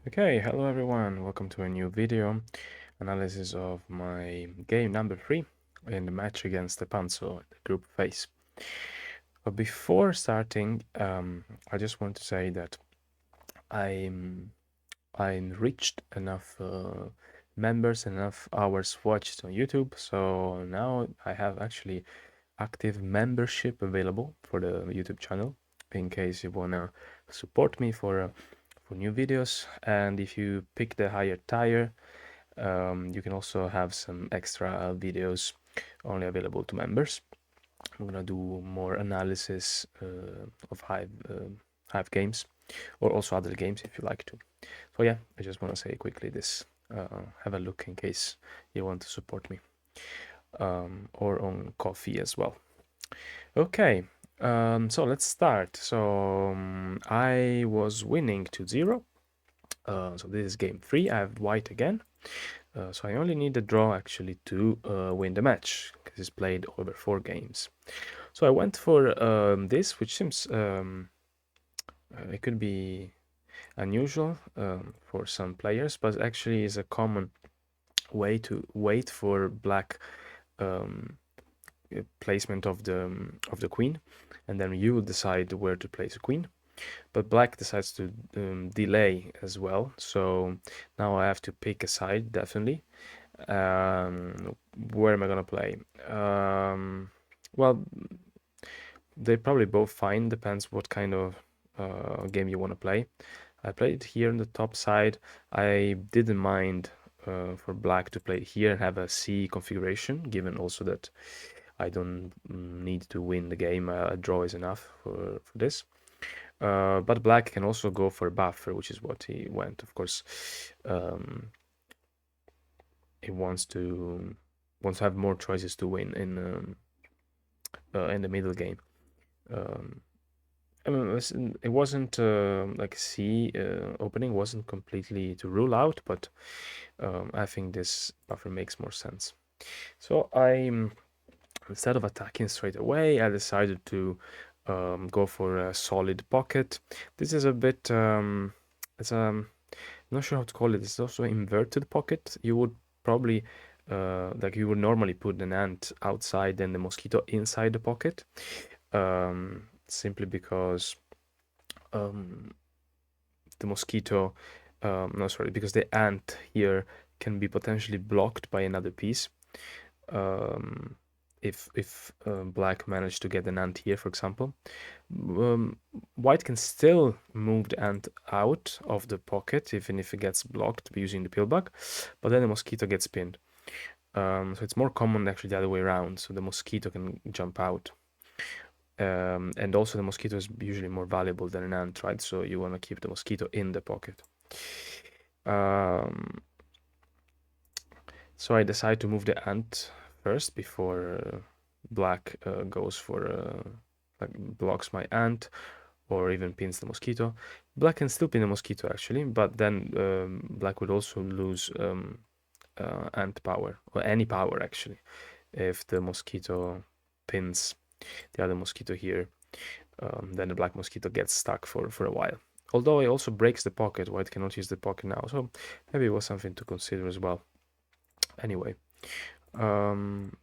Okay, hello everyone, welcome to a new video analysis of my game number 3 in the match against Stepanzo, the group phase. But before starting, I just want to say that I'm I reached enough members, enough hours watched on YouTube, so now I have actually active membership available for the YouTube channel in case you wanna support me for new videos. And if you pick the higher tier, you can also have some extra videos only available to members. I'm gonna do more analysis of Hive games, or also other games if you like to. So yeah, I just want to say quickly this. Have a look in case you want to support me, or on coffee as well. Okay, so let's start. So I was winning 2-0. So this is game 3. I have white again. So I only need a draw actually to win the match because it's played over 4 games. So I went for this, which seems it could be unusual for some players, but actually is a common way to wait for black um, placement of the queen, and then you decide where to place a queen. But black decides to delay as well, so now I have to pick a side definitely. Where am I gonna play? Well, they probably both fine. Depends what kind of game you want to play. I played here on the top side. I didn't mind for black to play here and have a C configuration, given also that I don't need to win the game. A draw is enough for this. But black can also go for a buffer, which is what he went. Of course, he wants to have more choices to win in the middle game. Um, I mean, it wasn't like C opening wasn't completely to rule out, but I think this buffer makes more sense. So instead of attacking straight away, I decided to go for a solid pocket. This is a bit, it's I'm not sure how to call it. It's also inverted pocket. You would probably like you would normally put an ant outside and the mosquito inside the pocket, simply because um, the mosquito, no, sorry, because the ant here can be potentially blocked by another piece. Um, if black managed to get an ant here, for example, um, white can still move the ant out of the pocket, even if it gets blocked using the pillbug, but then the mosquito gets pinned. So it's more common actually the other way around, so the mosquito can jump out. And also the mosquito is usually more valuable than an ant, right? So you want to keep the mosquito in the pocket. Um, so I decide to move the ant first before black goes for like blocks my ant or even pins the mosquito. Black can still pin the mosquito actually, but then black would also lose ant power or any power actually if the mosquito pins the other mosquito here. Then the black mosquito gets stuck for a while. Although it also breaks the pocket, white cannot use the pocket now, so maybe it was something to consider as well. Anyway,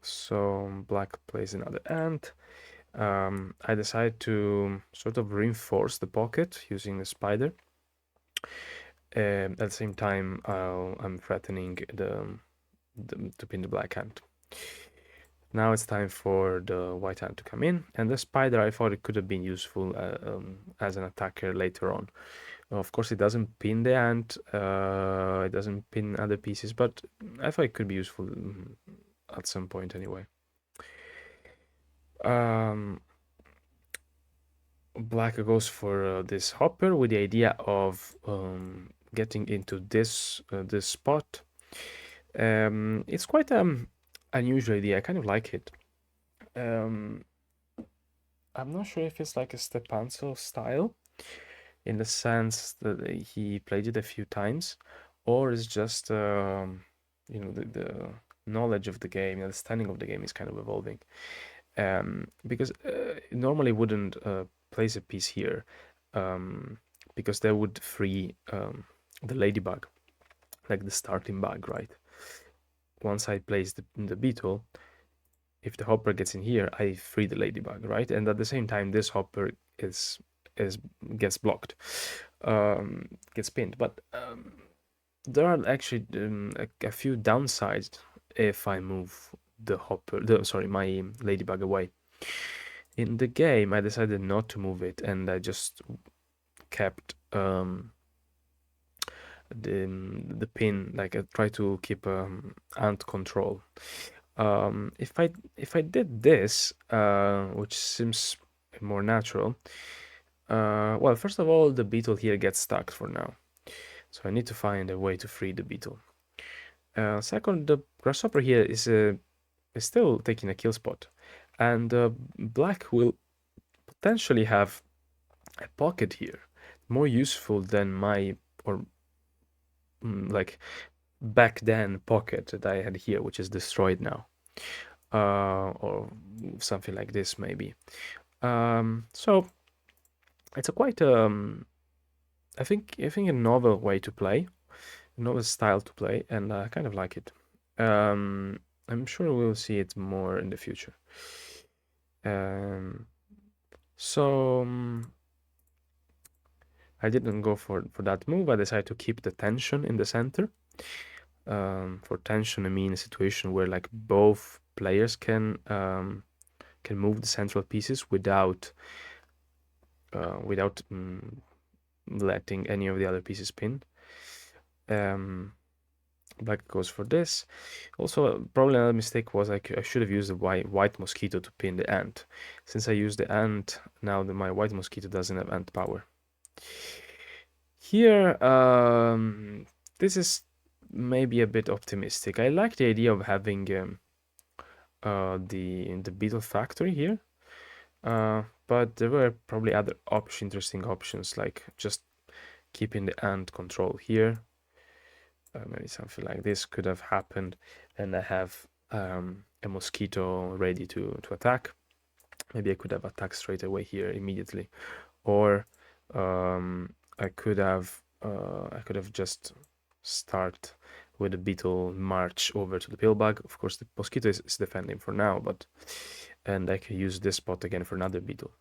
so black plays another ant. I decide to sort of reinforce the pocket using the spider. At the same time, I'm threatening to pin the black ant. Now it's time for the white ant to come in, and the spider, I thought it could have been useful as an attacker later on. Of course, it doesn't pin the ant, it doesn't pin other pieces, but I thought it could be useful at some point anyway. Um, Black goes for this hopper with the idea of getting into this spot. It's quite unusual idea. I kind of like it. Um, I'm not sure if it's like a Stepanzo style in the sense that he played it a few times, or it's just the knowledge of the game, the understanding of the game is kind of evolving. Because normally wouldn't place a piece here, because that would free the ladybug, like the starting bug, right? Once I place the beetle, if the hopper gets in here, I free the ladybug, right? And at the same time, this hopper is gets blocked, gets pinned. But there are actually a few downsides if I move the hopper, sorry, my ladybug away. In the game, I decided not to move it, and I just kept the pin. Like I try to keep ant control. If I did this, which seems more natural, well, first of all, the beetle here gets stuck for now, so I need to find a way to free the beetle. Second, the grasshopper here is still taking a kill spot, and black will potentially have a pocket here, more useful than my or like back then pocket that I had here, which is destroyed now, or something like this maybe. So it's a quite I think a novel way to play, a novel style to play, and I kind of like it. I'm sure we'll see it more in the future. Um, so I didn't go for that move. I decided to keep the tension in the center. For tension, I mean a situation where like both players can move the central pieces without without letting any of the other pieces pin. Black goes for this. Also, probably another mistake was I should have used the white mosquito to pin the ant. Since I used the ant, now my white mosquito doesn't have ant power. Here, this is maybe a bit optimistic. I like the idea of having the beetle factory here, but there were probably other interesting options, like just keeping the ant control here. Maybe something like this could have happened, and I have a mosquito ready to attack. Maybe I could have attacked straight away here immediately, or I could have just start with the beetle, march over to the pillbug. Of course, the mosquito is defending for now, and I can use this spot again for another beetle.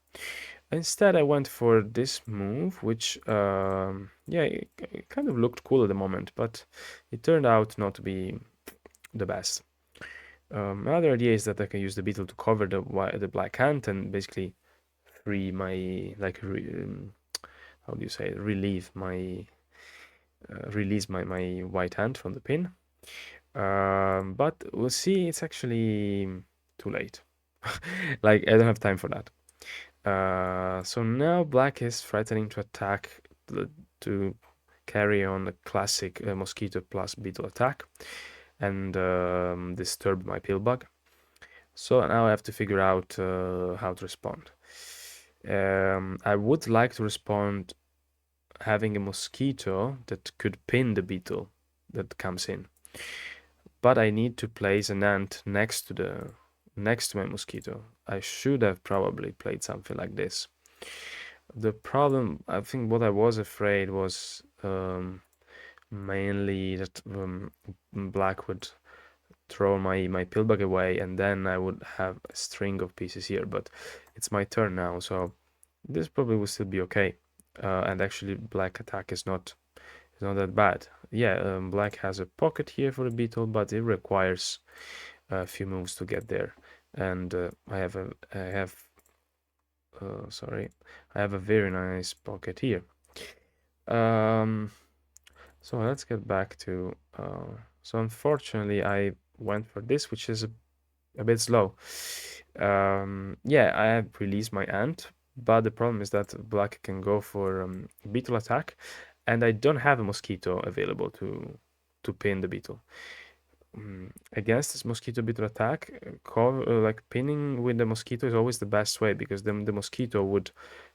Instead, I went for this move, which, yeah, it kind of looked cool at the moment, but it turned out not to be the best. Another idea is that I can use the beetle to cover the black ant and basically free my, like, how do you say it? Release my white ant from the pin. But we'll see, it's actually too late. Like, I don't have time for that. So now black is threatening to attack, to carry on the classic mosquito plus beetle attack and disturb my pillbug. So now I have to figure out how to respond. I would like to respond having a mosquito that could pin the beetle that comes in, but I need to place an ant next to my mosquito. I should have probably played something like this. The problem, I think what I was afraid was mainly that black would throw my pillbug away and then I would have a string of pieces here, but it's my turn now, so this probably will still be okay. And actually black attack is not that bad. Yeah, black has a pocket here for the beetle, but it requires a few moves to get there. And I have a very nice pocket here. So let's get back to so unfortunately I went for this, which is a bit slow. Yeah, I have released my ant, but the problem is that black can go for beetle attack, and I don't have a mosquito available to pin the beetle. Against this mosquito beetle attack, like pinning with the mosquito is always the best way, because then the mosquito would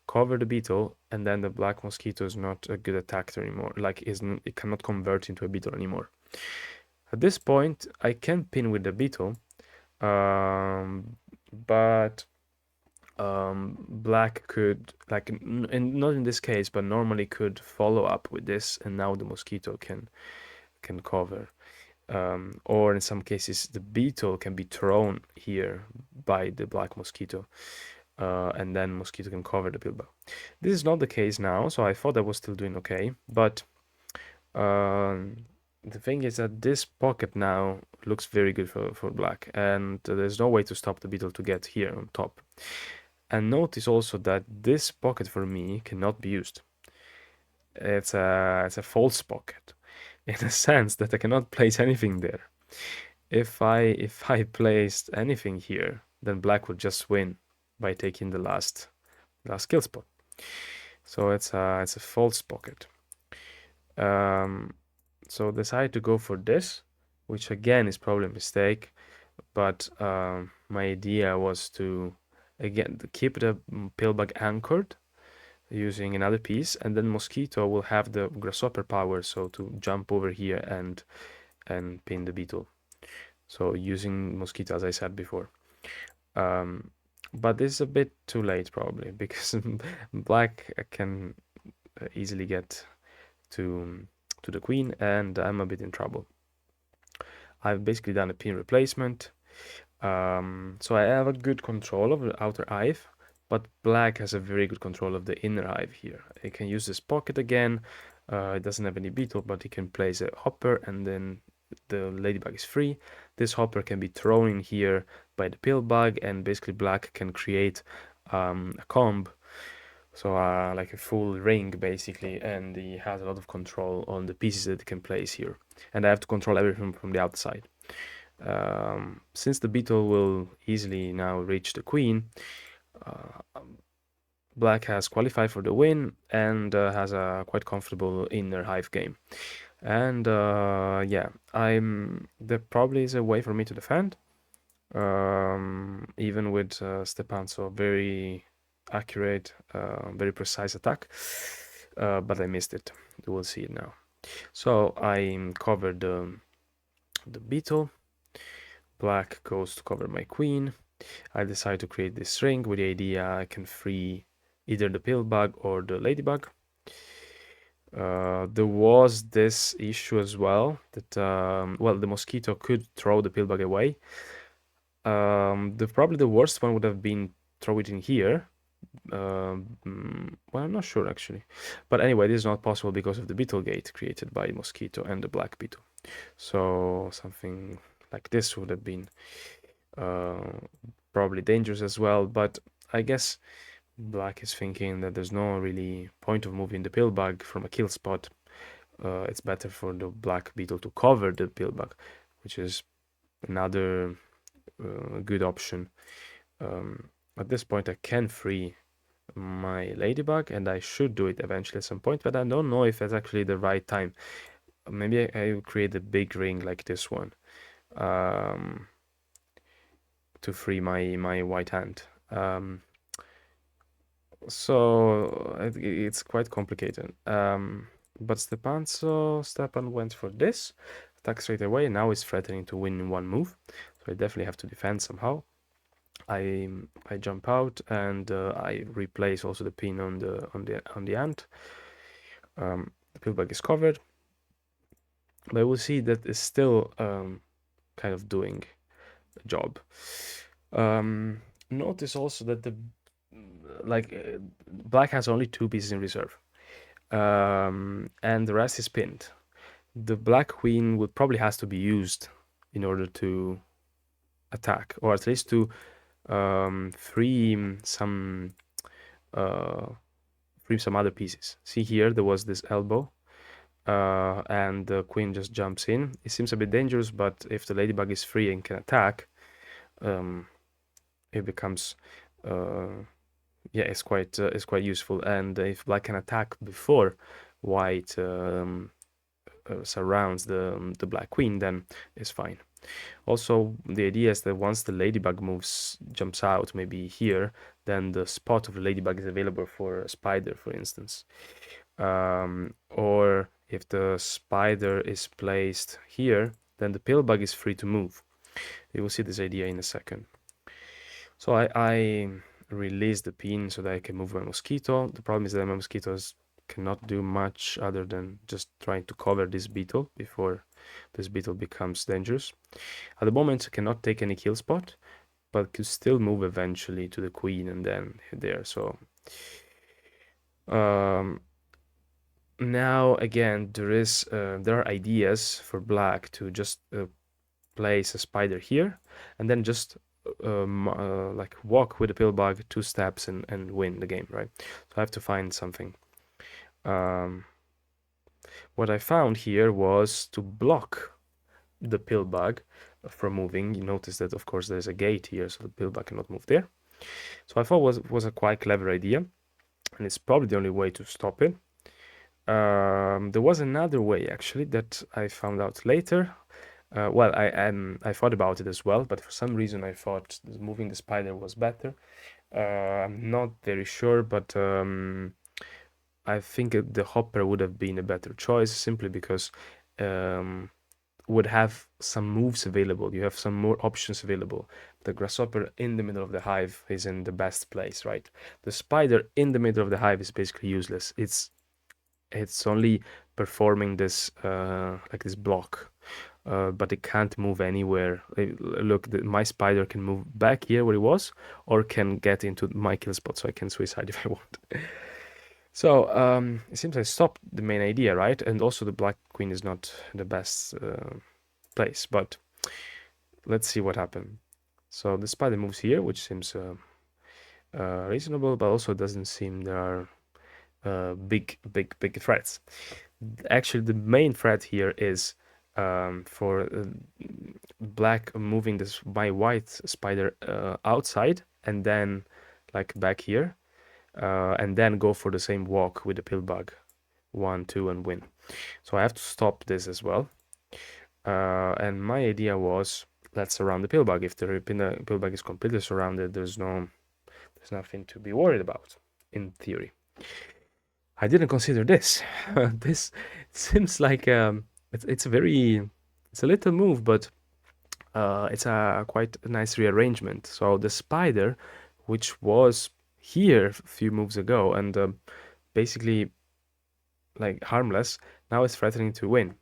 cover the beetle, and then the black mosquito is not a good attacker anymore. Like it cannot convert into a beetle anymore. At this point, I can pin with the beetle, but black could, like, not in this case, but normally could follow up with this, and now the mosquito can cover. Or in some cases, the beetle can be thrown here by the black mosquito, and then mosquito can cover the pillbug. This is not the case now, so I thought I was still doing okay, but the thing is that this pocket now looks very good for black, and there's no way to stop the beetle to get here on top. And notice also that this pocket for me cannot be used. It's a false pocket, in a sense that I cannot place anything there. If I placed anything here, then black would just win by taking the last kill spot. So it's a false pocket. So decide to go for this, which again is probably a mistake, but my idea was to again keep the pillbug anchored using another piece, and then mosquito will have the grasshopper power, so to jump over here and pin the beetle. So using mosquito, as I said before. But this is a bit too late probably, because black can easily get to the queen, and I'm a bit in trouble. I've basically done a pin replacement. So I have a good control of the outer hive, but black has a very good control of the inner hive here. It can use this pocket again. It doesn't have any beetle, but it can place a hopper, and then the ladybug is free. This hopper can be thrown in here by the pillbug, and basically black can create a comb, so like a full ring basically, and he has a lot of control on the pieces that he can place here. And I have to control everything from the outside. Since the beetle will easily now reach the queen, black has qualified for the win and has a quite comfortable inner hive game. And yeah, there probably is a way for me to defend, even with Stepanzo, very accurate, very precise attack, but I missed it. You will see it now. So I covered the beetle. Black goes to cover my queen. I decide to create this ring with the idea I can free either the pillbug or the ladybug. There was this issue as well that well, the mosquito could throw the pillbug away. Probably the worst one would have been throw it in here. Well, I'm not sure actually, but anyway, this is not possible because of the beetle gate created by mosquito and the black beetle. So something like this would have been probably dangerous as well, but I guess black is thinking that there's no really point of moving the pillbug from a kill spot. It's better for the black beetle to cover the pillbug, which is another good option. At this point I can free my ladybug, and I should do it eventually at some point, but I don't know if that's actually the right time. Maybe I will create a big ring like this one to free my white hand. So it's quite complicated. But Stepan went for this, attack straight away. Now he's threatening to win in one move, so I definitely have to defend somehow. I jump out and I replace also the pin on the ant. The pillbug is covered, but we'll see that it's still kind of doing a job. Notice also that black has only 2 pieces in reserve, and the rest is pinned. The black queen would probably has to be used in order to attack, or at least to free some other pieces. See here, there was this elbow, and the queen just jumps in. It seems a bit dangerous, but if the ladybug is free and can attack, it becomes yeah, it's quite useful. And if black can attack before white surrounds the black queen, then it's fine. Also, the idea is that once the ladybug jumps out, maybe here, then the spot of the ladybug is available for a spider, for instance. Or if the spider is placed here, then the pillbug is free to move. You will see this idea in a second. So I release the pin so that I can move my mosquito. The problem is that my mosquitoes cannot do much other than just trying to cover this beetle before this beetle becomes dangerous. At the moment, I cannot take any kill spot, but could still move eventually to the queen and then there. So now again, there are ideas for black to just place a spider here and then just like walk with the pillbug 2 steps and win the game, right? So I have to find something. What I found here was to block the pillbug from moving. You notice that of course there's a gate here, so the pillbug cannot move there. So I thought was a quite clever idea, and it's probably the only way to stop it. There was another way actually that I found out later. Well, I thought about it as well, but for some reason I thought moving the spider was better. I'm not very sure, but I think the hopper would have been a better choice simply because would have some moves available. You have some more options available. The grasshopper in the middle of the hive is in the best place, right? The spider in the middle of the hive is basically useless. It's only performing this like this block, but it can't move anywhere. Look, my spider can move back here where it was, or can get into my kill spot, so I can suicide if I want. So it seems I stopped the main idea, right? And also the black queen is not the best place, but let's see what happened. So the spider moves here, which seems reasonable, but also doesn't seem there are big threats. Actually, the main threat here is for black moving this my white spider outside and then like back here, and then go for the same walk with the pillbug, 1, 2, and win. So I have to stop this as well. And my idea was, let's surround the pillbug. If the pillbug is completely surrounded, there's nothing to be worried about, in theory. I didn't consider this. This seems like it's a little move, but it's a quite nice rearrangement. So the spider, which was here a few moves ago and basically like harmless, now is threatening to win.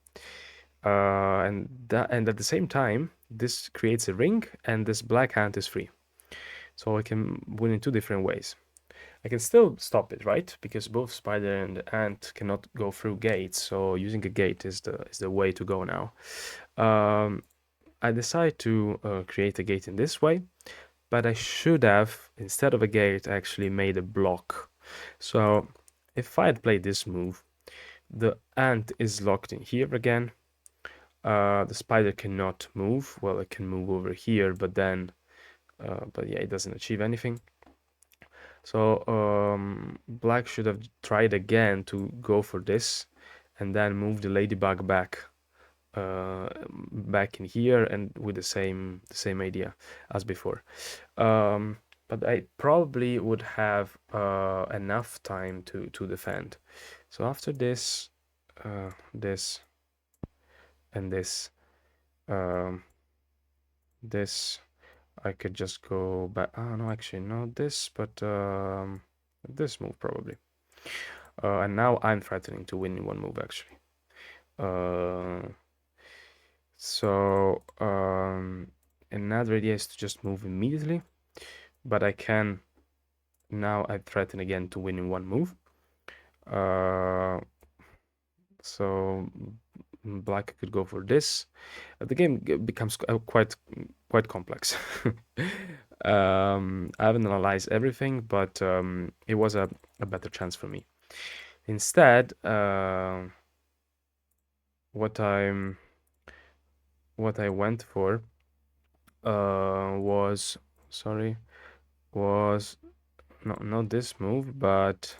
And at the same time, this creates a ring, and this black ant is free. So I can win in 2 different ways. I can still stop it, right? Because both spider and ant cannot go through gates, so using a gate is the way to go now. I decide to create a gate in this way, but I should have, instead of a gate, actually made a block. So if I had played this move, the ant is locked in here again. The spider cannot move. Well, it can move over here, but then, but yeah, it doesn't achieve anything. So black should have tried again to go for this, and then move the ladybug back in here, and with the same idea as before. But I probably would have enough time to defend. So after this, this, and this, this, I could just go back. Oh no, actually not this, but this move probably. And now I'm threatening to win in 1 move actually. So another idea is to just move immediately, but I can now I threaten again to win in 1 move. So black could go for this. The game becomes quite complex. I haven't analyzed everything, but it was a better chance for me. Instead, what I went for was not this move, but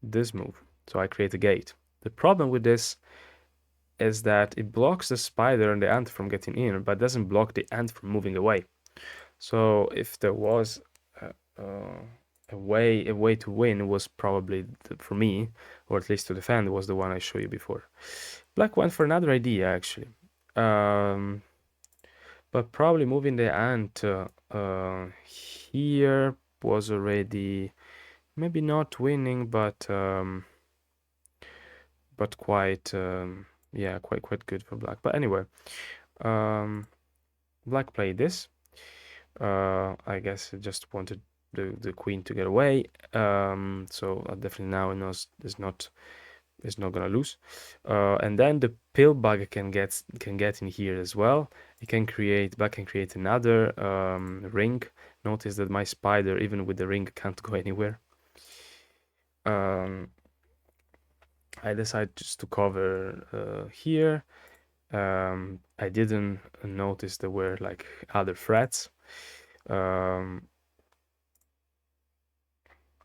this move. So I create a gate. The problem with this is that it blocks the spider and the ant from getting in, but doesn't block the ant from moving away. So if there was a way to win, it was probably for me, or at least to defend, was the one I showed you before. Black went for another idea actually, but probably moving the ant here was already maybe not winning, but quite yeah, quite good for black. But anyway, black played this. I guess it just wanted the queen to get away. So definitely now it knows is not gonna lose. And then the pill bug can get in here as well. It can create black can create another ring. Notice that my spider, even with the ring, can't go anywhere. I decided just to cover here. I didn't notice there were like other threats.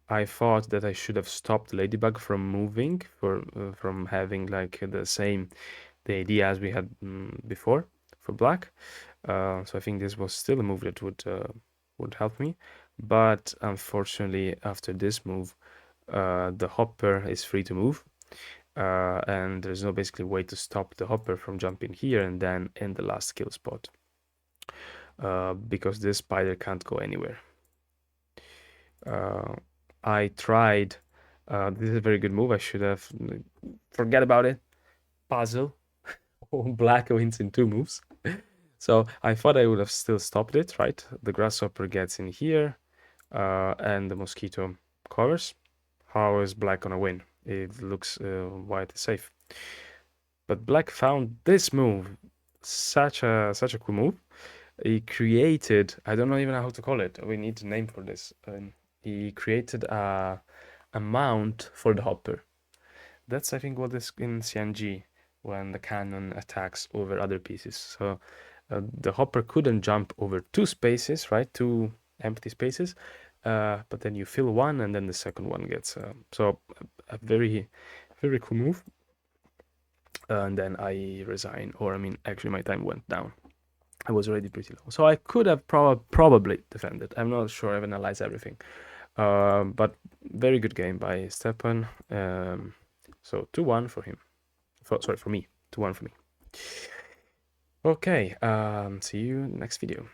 I thought that I should have stopped Ladybug from moving, from having like the idea as we had before for black. So I think this was still a move that would help me, but unfortunately after this move, the hopper is free to move, and there's no basically way to stop the hopper from jumping here and then in the last kill spot, because this spider can't go anywhere. I tried. This is a very good move. I should have forget about it. Puzzle. Black wins in 2 moves. So I thought I would have still stopped it, right? The grasshopper gets in here, and the mosquito covers. How is black gonna win? It looks white is safe. But black found this move, such a cool move. He created, I don't know even how to call it. We need a name for this. He created a mount for the hopper. That's I think what is in CNG when the cannon attacks over other pieces. So the hopper couldn't jump over 2 spaces, right? 2 empty spaces. But then you fill one, and then the second one gets. So a very cool move. And then I resign, or I mean, actually my time went down. I was already pretty low, so I could have probably defended. I'm not sure. I've analyzed everything. But very good game by Stepan. So 2-1 for him. Sorry, for me. 2-1 for me. Okay, see you next video.